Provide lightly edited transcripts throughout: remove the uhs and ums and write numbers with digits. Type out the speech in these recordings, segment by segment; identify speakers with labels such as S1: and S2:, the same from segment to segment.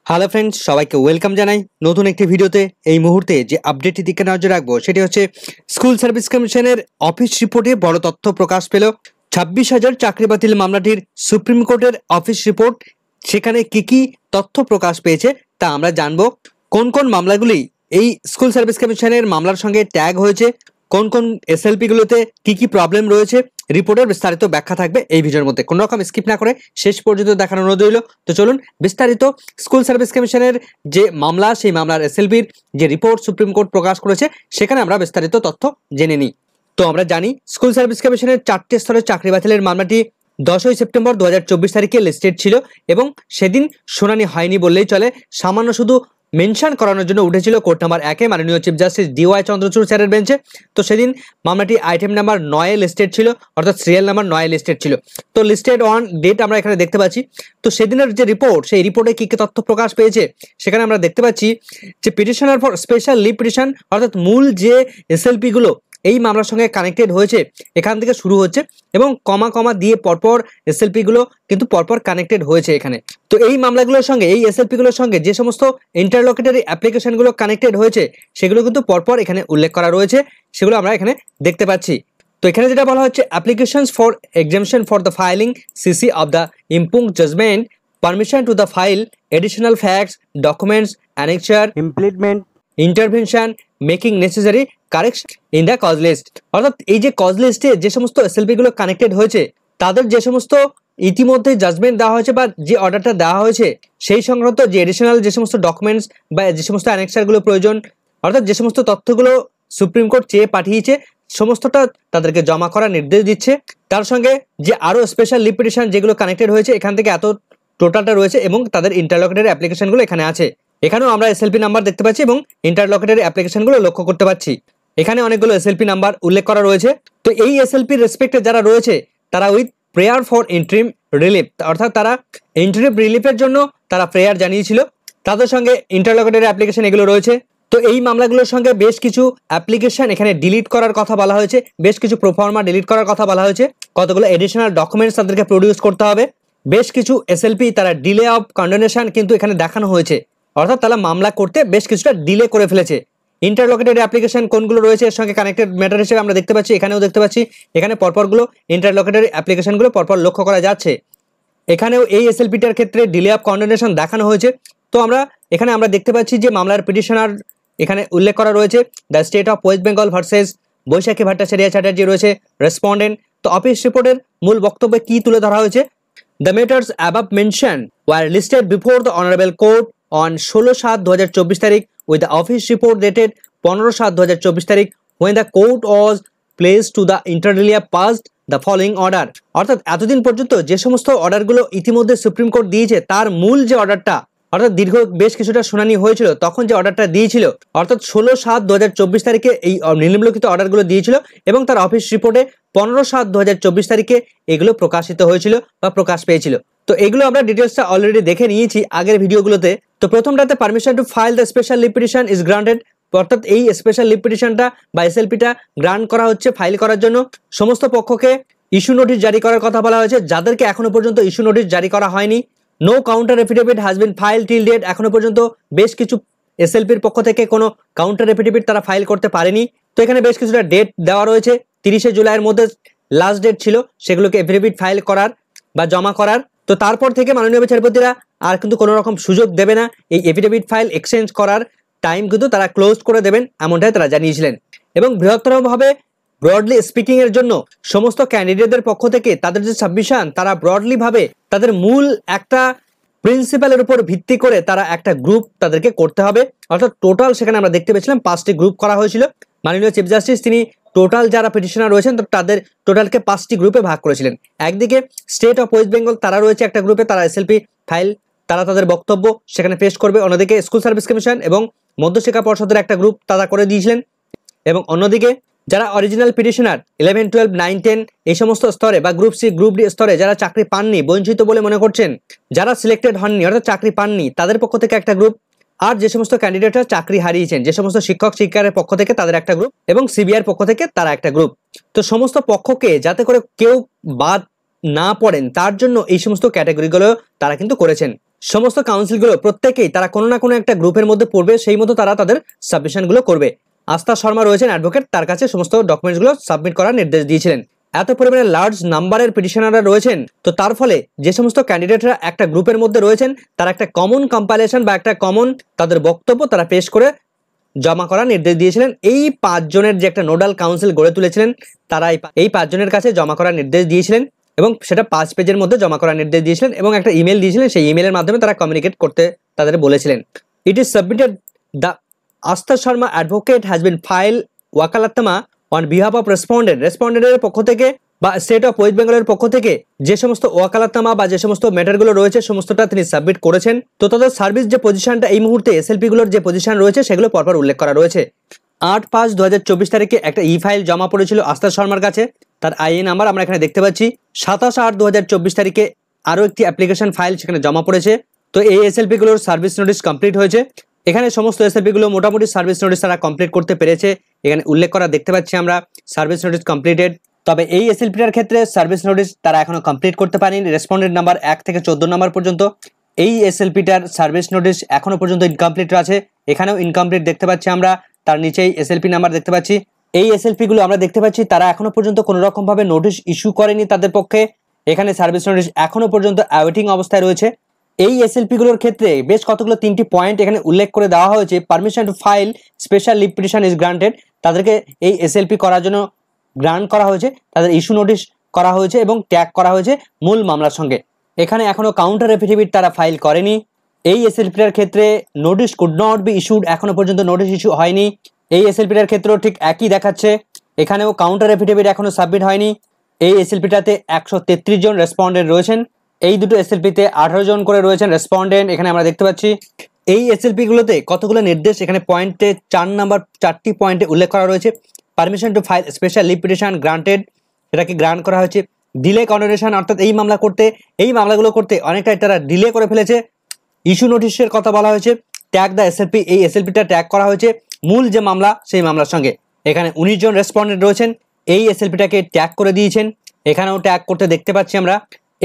S1: Hello friends, সবাইকে welcome জানাই নতুন একটি ভিডিওতে। এই মুহূর্তে যে আপডেটটি দিকে নজর রাখবো সেটি হচ্ছে স্কুল সার্ভিস কমিশনের অফিস রিপোর্টে বড় তথ্য প্রকাশ পেল। 26,000 চাকরি বাতিল মামলাটির সুপ্রিম কোর্টের অফিস রিপোর্ট, সেখানে কি তথ্য প্রকাশ পেয়েছে তা আমরা জানবো। কোন কোন মামলাগুলি এই স্কুল সার্ভিস কমিশনের মামলার সঙ্গে ট্যাগ হয়েছে, কোন কোন এসএলপি গুলোতে কি প্রবলেম রয়েছে, রিপোর্টের বিস্তারিত ব্যাখ্যা থাকবে এই ভিডিওর মধ্যে। কোনো রকম স্কিপ না করে শেষ পর্যন্ত দেখানো অনুরোধ রইল। তো চলুন বিস্তারিত স্কুল সার্ভিস কমিশনের যে মামলা, সেই মামলার এসএলপির যে রিপোর্ট সুপ্রিম কোর্ট প্রকাশ করেছে সেখানে আমরা বিস্তারিত তথ্য জেনে নিই। তো আমরা জানি স্কুল সার্ভিস কমিশনের 4টে স্তরের চাকরি বাতিলের মামলাটি 10ই সেপ্টেম্বর 2024 তারিখে লিস্টেড ছিল এবং সেদিন শুনানি হয়নি বললেই চলে। সামান্য শুধু মেনশন করানোর জন্য উঠেছিল কোর্ট নাম্বার 1-এ মাননীয় চিফ জাস্টিস DY চন্দ্রচূড় স্যারের বেঞ্চে। তো সেদিন মামলাটি আইটেম নাম্বার 9-এ লিস্টেড ছিল, অর্থাৎ সিরিয়াল নাম্বার 9-এ লিস্টেড ছিল। তো লিস্টেড অন ডেট আমরা এখানে দেখতে পাচ্ছি। তো সেদিনের যে রিপোর্ট, সেই রিপোর্টে কি তথ্য প্রকাশ পেয়েছে সেখানে আমরা দেখতে পাচ্ছি যে petitioner for special leave petition, অর্থাৎ মূল যে এসএলপি গুলো এই মামলার সঙ্গে কানেক্টেড হয়েছে এখান থেকে শুরু হচ্ছে এবং কমা দিয়ে পরপর এসএলপি গুলো কিন্তু পরপর কানেক্টেড হয়েছে এখানে। তো এই মামলাগুলোর সঙ্গে, এই এসএলপি গুলোর সঙ্গে যে সমস্ত ইন্টারলকেটরি অ্যাপ্লিকেশনগুলো কানেক্টেড হয়েছে সেগুলো কিন্তু পরপর এখানে উল্লেখ করা রয়েছে, সেগুলো আমরা এখানে দেখতে পাচ্ছি। তো এখানে যেটা বলা হচ্ছে, applications for exemption for the filing CC of the impugned judgment, permission to the file additional facts, documents, annexure, implement, intervention, making necessary correction in the cause list. অর্থাৎ এই যে কজ লিস্টে যে সমস্ত এসএলপি গুলো কানেক্টেড হয়েছে তাদের যে সমস্ত ইতিমধ্যে জাজমেন্ট দেওয়া হয়েছে বা যে অর্ডারটা দেওয়া হয়েছে সেই সংক্রান্ত যে এডিশনাল যে সমস্ত ডকুমেন্টস বা যে সমস্ত অ্যানেক্সারগুলো প্রয়োজন, অর্থাৎ যে সমস্ত তথ্যগুলো সুপ্রিম কোর্ট চেয়ে পাঠিয়েছে সমস্তটা তাদেরকে জমা করার নির্দেশ দিচ্ছে। তার সঙ্গে যে আরও স্পেশাল লিভ পিটিশন যেগুলো কানেক্টেড হয়েছে এখান থেকে এত টোটালটা রয়েছে এবং তাদের ইন্টারলকেটরি অ্যাপ্লিকেশনগুলো এখানে আছে। এখানেও আমরা এসএলপি নাম্বার দেখতে পাচ্ছি এবং ইন্টারলকেটরি অ্যাপ্লিকেশনগুলো লক্ষ্য করতে পাচ্ছি। এখানে অনেকগুলো এসএলপি নাম্বার উল্লেখ করা রয়েছে। তো এই এসএলপির রেসপেক্টে যারা রয়েছে তারা with prayer for interim relief, অর্থাৎ তারা ইন্টারিম রিলিফের জন্য তারা প্রেয়ার জানিয়েছিল। তাদের সঙ্গে ইন্টারলকেটরি অ্যাপ্লিকেশন এগুলো রয়েছে। তো এই মামলাগুলোর সঙ্গে বেশ কিছু অ্যাপ্লিকেশন এখানে ডিলিট করার কথা বলা হয়েছে, বেশ কিছু প্রোফর্মা ডিলিট করার কথা বলা হয়েছে, কতগুলো এডিশনাল ডকুমেন্টস তাদেরকে প্রডিউস করতে হবে, বেশ কিছু এসএলপি তারা ডিলে অফ কন্ডোনেশন কিন্তু এখানে দেখানো হয়েছে, অর্থাৎ তারা মামলা করতে বেশ কিছুটা ডিলে করে ফেলেছে। ইন্টারলকেটরি অ্যাপ্লিকেশন কোনগুলো রয়েছে এর সঙ্গে কানেক্টেড ম্যাটার হিসেবে আমরা দেখতে পাচ্ছি, এখানেও দেখতে পাচ্ছি এখানে পরপরগুলো ইন্টারলকেটরি অ্যাপ্লিকেশনগুলো পরপর লক্ষ্য করা যাচ্ছে। এখানেও এই এসএলপিটার ক্ষেত্রে ডিলে অফ কন্ডোনেশন দেখানো হয়েছে। তো এখানে আমরা দেখতে পাচ্ছি যে মামলার পিটিশনার এখানে উল্লেখ করা রয়েছে the state of West Bengal versus Baishakhi Bhattacharya Chatterjee রয়েছে রেসপন্ডেন্ট। তো অফিস রিপোর্টের মূল বক্তব্যে কি তুলে ধরা হয়েছে, the matters above mention were listed before the honourable court on 16/7/2024 তারিখ with the office report dated 15/7/2024 তারিখ when the court was placed to the inter alia passed the following order। অর্থাৎ এতদিন পর্যন্ত যে সমস্ত অর্ডারগুলো ইতিমধ্যে সুপ্রিম কোর্ট দিয়েছে তার মূল যে অর্ডারটা, অর্থাৎ দীর্ঘ বেশ কিছুটা শুনানি হয়েছিল তখন যে অর্ডারটা দিয়েছিল, অর্থাৎ 16/7/2024 তারিখে এই নিম্নলিখিত অর্ডারগুলো দিয়েছিল এবং তার অফিস রিপোর্টে 15/7/2024 তারিখে এগুলো প্রকাশিত হয়েছিল বা প্রকাশ পেয়েছিল। তো এগুলো আমরা ডিটেলসটা অলরেডি দেখে নিয়েছি আগের ভিডিওগুলোতে। তো প্রথমটাতে permission to file the special leave petition is granted, অর্থাৎ এই স্পেশাল লিভ পিটিশনটা বা এসএলপিটা গ্রান্ট করা হচ্ছে ফাইল করার জন্য। সমস্ত পক্ষকে ইস্যু নোটিশ জারি করার কথা বলা হয়েছে, যাদেরকে এখনো পর্যন্ত ইস্যু নোটিশ জারি করা হয়নি। No counter affidavit has been file till date, এখনো পর্যন্ত বেশ কিছু এসএলপির পক্ষ থেকে কোনো কাউন্টার এফিডেভিট তারা ফাইল করতে পারেনি। তো এখানে বেশ কিছুটা ডেট দেওয়া রয়েছে, 30শে জুলাইয়ের মধ্যে লাস্ট ডেট ছিল সেগুলোকে এফিডেভিট ফাইল করার বা জমা করার। তো তারপর থেকে মাননীয় বিচারপতিরা আর কিন্তু কোনো রকম সুযোগ দেবে না, এই এফিডেভিট ফাইল এক্সচেঞ্জ করার টাইম কিন্তু তারা ক্লোজ করে দেবেন এমনটাই তারা জানিয়েছিলেন। এবং বৃহত্তরভাবে ব্রডলি স্পিকিং এর জন্য সমস্ত ক্যান্ডিডেটদের পক্ষ থেকে তাদের যে সাবমিশন তারা ব্রডলি ভাবে তাদের মূল একটা প্রিন্সিপালের উপর ভিত্তি করে তারা একটা গ্রুপ তাদেরকে করতে হবে। অর্থাৎ টোটাল সেখানে আমরা দেখতে পেয়েছিলাম 5টি গ্রুপ করা হয়েছিল। মাননীয় চিফ জাস্টিস তিনি টোটাল যারা পিটিশনার রয়েছেন তাদের টোটালকে 5টি গ্রুপে ভাগ করেছিলেন। একদিকে স্টেট অফ ওয়েস্ট বেঙ্গল তারা রয়েছে একটা গ্রুপে, তারা এসএলপি ফাইল তারা তাদের বক্তব্য সেখানে পেশ করবে। অন্যদিকে স্কুল সার্ভিস কমিশন এবং মধ্যশিক্ষা পর্ষদের একটা গ্রুপ তারা করে দিয়েছিলেন। এবং অন্যদিকে যারা অরিজিনাল পিটিশনার 11, 12, 9, 10 এই সমস্ত স্তরে বা গ্রুপ সি গ্রুপ ডি স্তরে যারা চাকরি পাননি, বঞ্চিত বলে মনে করছেন, যারা সিলেক্টেড হননি অর্থাৎ চাকরি পাননি তাদের পক্ষ থেকে একটা গ্রুপ, আর যে সমস্ত ক্যান্ডিডেটরা চাকরি হারিয়েছেন যে সমস্ত শিক্ষক শিক্ষকের পক্ষ থেকে তাদের একটা গ্রুপ এবং সিবিআর পক্ষ থেকে তারা একটা গ্রুপ। তো সমস্ত পক্ষকে যাতে করে কেউ বাদ না পড়েন তার জন্য এই সমস্ত ক্যাটাগরিগুলো তারা কিন্তু করেছেন। সমস্ত কাউন্সিলগুলো প্রত্যেকেই তারা কোনো না কোনো একটা গ্রুপের মধ্যে পড়বে, সেই মতো তারা তাদের সাবমিশনগুলো করবে। আস্থা শর্মা রয়েছেন অ্যাডভোকেট, তার কাছে সমস্ত ডকুমেন্টসগুলো সাবমিট করার নির্দেশ দিয়েছিলেন। এত পরিমাণে লার্জ নাম্বারের পিটিশনাররা রয়েছেন, তো তার ফলে যে সমস্ত ক্যান্ডিডেটরা একটা গ্রুপের মধ্যে রয়েছেন তারা একটা কমন কম্পাইলেশন বা একটা কমন তাদের বক্তব্য তারা পেশ করে জমা করার নির্দেশ দিয়েছিলেন। এই 5 জনের যে একটা নোডাল কাউন্সিল গড়ে তুলেছিলেন, তারা এই 5 জনের কাছে জমা করার নির্দেশ দিয়েছিলেন এবং সেটা 5 পেজের মধ্যে জমা করার নির্দেশ দিয়েছিলেন এবং একটা ইমেল দিয়েছিলেন। সেই ইমেলের মাধ্যমে তারা কমিউনিকেট করতে তাদের বলেছিলেন। ইট is submitted the Astha Sharma advocate has been file vakalatnama on behalf of রেসপন্ডেন্টের পক্ষ থেকে বা স্টেট অফ ওয়েস্ট বেঙ্গলের পক্ষ থেকে যে সমস্ত ওয়াকালাতনামা বা যে সমস্ত ম্যাটারগুলো রয়েছে সমস্তটা তিনি সাবমিট করেছেন। তো তাদের সার্ভিস যে পজিশনটা এই মুহূর্তে এসএলপি গুলোর যে পজিশন রয়েছে সেগুলো পরপর উল্লেখ করা রয়েছে। 8/5/2024 তারিখে একটা ই ফাইল জমা পড়েছিল আস্থা শর্মার কাছে, তার আইএ নাম্বার আমরা এখানে দেখতে পাচ্ছি। 27/8/2024 তারিখে আরও একটি অ্যাপ্লিকেশন ফাইল সেখানে জমা পড়েছে। তো এই এসএলপি গুলোর সার্ভিস নোটিশ কমপ্লিট হয়েছে। এখানে সমস্ত এসএলপি গুলো মোটামুটি সার্ভিস নোটিশ তারা কমপ্লিট করতে পেরেছে, এখানে উল্লেখ করা দেখতে পাচ্ছি আমরা সার্ভিস নোটিশ কমপ্লিটেড। তবে এই এসএলপিটার ক্ষেত্রে সার্ভিস নোটিশ তারা এখনো কমপ্লিট করতে পারেনি। রেসপন্ডেন্ট নাম্বার 1 থেকে 14 নম্বর পর্যন্ত এই এসএলপিটার সার্ভিস নোটিশ এখনো পর্যন্ত ইনকমপ্লিট আছে, এখানেও ইনকমপ্লিট দেখতে পাচ্ছি আমরা। তার নিচেই এসএলপি নাম্বার দেখতে পাচ্ছি। এই এসএলপি গুলো আমরা দেখতে পাচ্ছি তারা এখনো পর্যন্ত কোনো রকম ভাবে নোটিশ ইস্যু করেনি তাদের পক্ষে। এখানে সার্ভিস নোটিশ এখনো পর্যন্ত অ্যাওয়েটিং অবস্থায় রয়েছে। এই এসএলপি গুলোর ক্ষেত্রে বেশ কতগুলো 3টি পয়েন্ট এখানে উল্লেখ করে দেওয়া হয়েছে। Permission to file special leave petition is granted, তাদেরকে এই এসএলপি করার জন্য গ্রান্ট করা হয়েছে, তাদের ইস্যু নোটিশ করা হয়েছে এবং ট্যাগ করা হয়েছে মূল মামলার সঙ্গে। এখানে এখনো কাউন্টার এফিডেভিট তারা ফাইল করেনি। এই এসএলপিটার ক্ষেত্রে notice could not be issued, এখনো পর্যন্ত নোটিশ ইস্যু হয়নি। এই এসএলপিটার ক্ষেত্রেও ঠিক একই দেখাচ্ছে, এখানেও কাউন্টার এফিডেভিট এখনো সাবমিট হয়নি। এই এসএলপিটাতে 133 জন রেসপন্ডেন্ট রয়েছেন, এই দুটো এসএলপিতে 18 জন করে রয়েছেন রেসপন্ডেন্ট, এখানে আমরা দেখতে পাচ্ছি। এই এসএলপি গুলোতে কতগুলো নির্দেশ এখানে পয়েন্টে 4 নাম্বার 4টি পয়েন্টে উল্লেখ করা রয়েছে। Permission to file special leave petition granted, এটাকে গ্রান্ট করা হয়েছে। ডিলে কন্ডোনেশন, অর্থাৎ এই মামলাগুলো করতে অনেকটাই তারা ডিলে করে ফেলেছে। ইস্যু নোটিশের কথা বলা হয়েছে। ট্যাগ দ্য এসএলপি, এই এসএলপিটা ট্যাগ করা হয়েছে মূল যে মামলা সেই মামলার সঙ্গে। এখানে 19 জন রেসপন্ডেন্ট রয়েছেন, এই এসএলপিটাকে ট্যাগ করে দিয়েছেন, এখানেও ট্যাগ করতে দেখতে পাচ্ছি আমরা।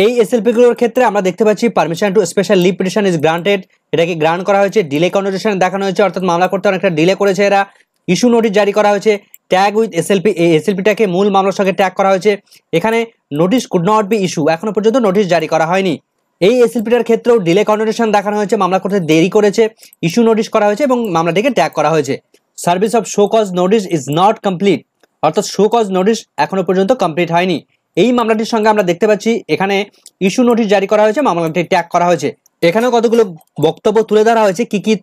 S1: এই এসএলপি গুলোর ক্ষেত্রে আমরা দেখতে পাচ্ছি permission to special leave petition is granted, এটাকে গ্রান্ট করা হয়েছে। ডিলে কন্ডোনেশন দেখানো হয়েছে, অর্থাৎ মামলা করতে অনেকটা ডিলে করেছে এরা। ইস্যু নোটিশ জারি করা হয়েছে। ট্যাগ উইথ এসএলপি, এই এসএলপিটাকে মূল মামলার সঙ্গে ট্যাগ করা হয়েছে। এখানে notice could not be issue, এখনো পর্যন্ত নোটিশ জারি করা হয়নি। এই এসএলপিটার ক্ষেত্রেও ডিলে কন্ডোনেশন দেখানো হয়েছে, মামলা করতে দেরি করেছে, ইস্যু নোটিশ করা হয়েছে এবং মামলাটিকে ট্যাগ করা হয়েছে। Service of show cause notice is not complete, অর্থাৎ শো কজ নোটিশ এখনো পর্যন্ত কমপ্লিট হয়নি। এই মামলাটির সঙ্গে আমরা দেখতে পাচ্ছি এখানে ইস্যু নোটিশ জারি করা হয়েছে, মামলাটি ট্যাগ করা হয়েছে। এখানেও কতগুলো বক্তব্য তুলে ধরা হয়েছে কি কি।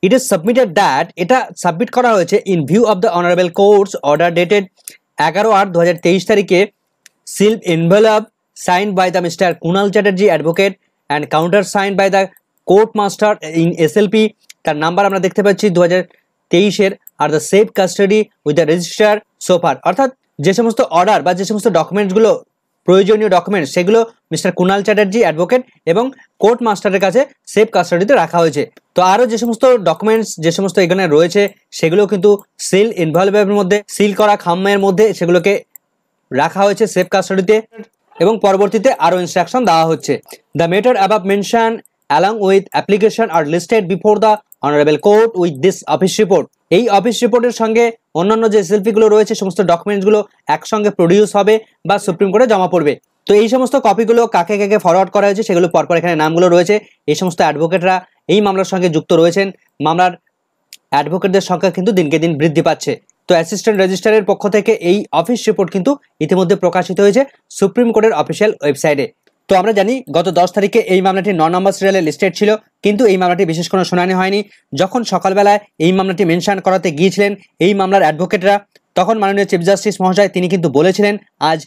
S1: ইট ইজ সাবমিটেড দ্যাট, এটা সাবমিট করা হয়েছে in view of the honourable court's order dated 11/8/2023 তারিখে, sealed envelope signed by the Mr. Kunal Chatterjee advocate and countersigned by the court master in SLP। তার নাম্বার আমরা দেখতে পাচ্ছি 2023-এর। আর the safe custody with the registrar so far, অর্থাৎ যে সমস্ত অর্ডার বা যে সমস্ত ডকুমেন্টসগুলো প্রয়োজনীয় ডকুমেন্টস সেগুলো মিস্টার কুনাল চ্যাটার্জি অ্যাডভোকেট এবং কোর্ট মাস্টারের কাছে সেফ কাস্টাডিতে রাখা হয়েছে। তো আরও যে সমস্ত ডকুমেন্টস যে সমস্ত এখানে রয়েছে সেগুলো কিন্তু সিল ইনভলভের মধ্যে, সিল করা খামের মধ্যে সেগুলোকে রাখা হয়েছে সেফ কাস্টাডিতে এবং পরবর্তীতে আরও ইনস্ট্রাকশন দেওয়া হচ্ছে। The matter above mention along with application are listed before the honourable court with this office report. এই অফিস রিপোর্টের সঙ্গে অন্যান্য যে এসএলপিগুলো রয়েছে সমস্ত ডকুমেন্টসগুলো একসঙ্গে প্রডিউস হবে বা সুপ্রিম কোর্টে জমা পড়বে। তো এই সমস্ত কপিগুলো কাকে কাকে ফরওয়ার্ড করা হয়েছে সেগুলো পরপর এখানে নামগুলো রয়েছে। এই সমস্ত অ্যাডভোকেটরা এই মামলার সঙ্গে যুক্ত রয়েছেন। মামলার অ্যাডভোকেটদের সংখ্যা কিন্তু দিনকে দিন বৃদ্ধি পাচ্ছে। তো অ্যাসিস্ট্যান্ট রেজিস্ট্রারের পক্ষ থেকে এই অফিস রিপোর্ট কিন্তু ইতিমধ্যে প্রকাশিত হয়েছে সুপ্রিম কোর্টের অফিসিয়াল ওয়েবসাইটে। তো আমরা জানি গত 10 তারিখে এই মামলাটি 9 নম্বর সিরিয়ালে লিস্টেড ছিল, কিন্তু এই মামলাটি বিশেষ কোনো শুনানি হয়নি। যখন সকালবেলায় এই মামলাটি মেনশন করাতে গিয়েছিলেন এই মামলার অ্যাডভোকেটরা, তখন মাননীয় চিফ জাস্টিস মহাশয় তিনি কিন্তু বলেছিলেন আজ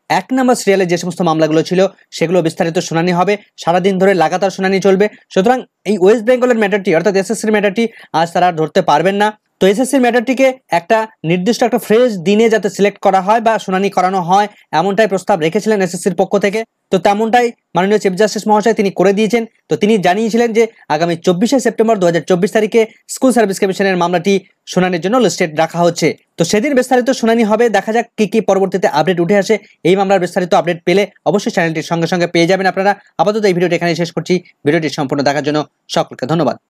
S1: 1 নম্বর সিরিয়ালে যে সমস্ত মামলাগুলো ছিল সেগুলো বিস্তারিত শুনানি হবে, সারাদিন ধরে লাগাতার শুনানি চলবে। সুতরাং এই ওয়েস্ট বেঙ্গলের ম্যাটারটি অর্থাৎ এসএসসির ম্যাটারটি আজ তারা ধরতে পারবেন না। তো এসএসসির ম্যাটারটিকে একটা নির্দিষ্ট একটা ফ্রেশ দিনে যাতে সিলেক্ট করা হয় বা শুনানি করানো হয় এমনটাই প্রস্তাব রেখেছিলেন এসএসসির পক্ষ থেকে। তো তেমনটাই মাননীয় চিফ জাস্টিস মহাশয় তিনি করে দিয়েছেন। তো তিনি জানিয়েছিলেন যে আগামী 24শে সেপ্টেম্বর 2024 তারিখে স্কুল সার্ভিস কমিশনের মামলাটি শুনানির জন্য লিস্টেড রাখা হচ্ছে। তো সেদিন বিস্তারিত শুনানি হবে, দেখা যাক কি কি পরবর্তীতে আপডেট উঠে আসে। এই মামলার বিস্তারিত আপডেট পেলে অবশ্যই চ্যানেলটির সঙ্গে সঙ্গে পেয়ে যাবেন আপনারা। আপাতত এই ভিডিওটি এখানে শেষ করছি। ভিডিওটি সম্পূর্ণ দেখার জন্য সকলকে ধন্যবাদ।